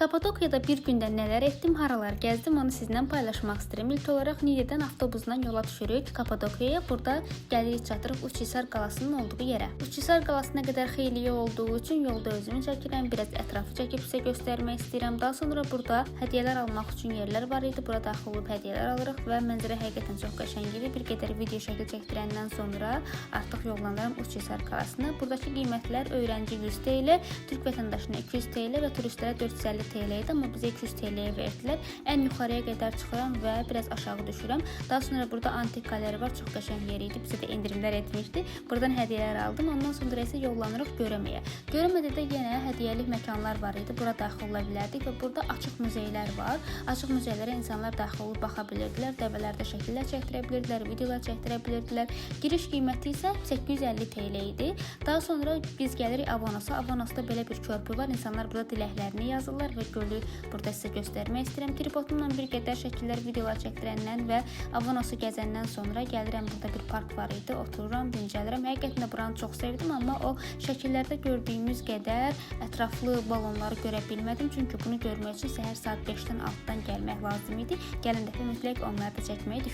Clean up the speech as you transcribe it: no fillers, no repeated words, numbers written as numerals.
Kapadokiyada bir gündə nələr etdim, haralar gəzdim, onu sizinlə paylaşmaq istəyirəm. İlk olaraq Niğdedən avtobusdan yola düşürük Kapadokiyaya. Burada gəlirik, çatırıq Uçhisar qalasının olduğu yerə. Uçhisar qalası nə qədər xeyli yol olduğu üçün yolda özümü çəkirəm, biraz ətrafı çəkib sizə göstərmək istəyirəm. Daha sonra burada hədiyyələr almaq üçün yerlər var idi. Bura daxil olub hədiyyələr alırıq və mənzərə həqiqətən çox qəşəng idi. Bir qədər video şəkil çəkdirəndən sonra artıq yollanıram Uçhisar qalasına. Buradakı qiymətlər öyrənci 100 TL, Türk vətəndaşına 200 TL və turistlərə 450 TL idi, amma bizə 200 TL-yə verdilər. Ən yuxarıya qədər çıxıram və biraz aşağı düşürəm. Daha sonra burada antik qaleri var, çox qəşəng yer idi. Bizə də endirimlər etmişdi. Buradan hədiyyələr aldım. Ondan sonra isə yollanırıq Görəməyə. Görəmədə də yenə hədiyyəlik məkanlar var idi. Bura daxil ola bilərdik və burada açıq muzeylər var. Açıq muzeylərə insanlar daxil olub baxa bilirdilər. Dəvələrdə şəkillər çəkdirə bilirdilər, videolar çəkdirə bilirdilər. Giriş qiyməti isə 850 TL idi. Daha sonra biz gəlirik Avanos'a. Avanos'da belə bir körpü var. İnsanlar burada diləklərini yazırlar və gölü burada sizə göstərmək istəyirəm. Tripodumla bir qədər şəkillər, videolar çəkdirəndən və Avanos'u gəzəndən sonra gəlirəm. Burada bir park var idi. Otururam, dincəlirəm. Həqiqətən də buranı çox sevdim, amma o şəkillərdə gördüyümüz qədər ətraflı balonları görə bilmədim. Çünki bunu görmək üçün səhər saat 5-dən 6-dan gəlmək lazım idi. Gələn dəfə mütləq onları da çəkməyi düşünürəm.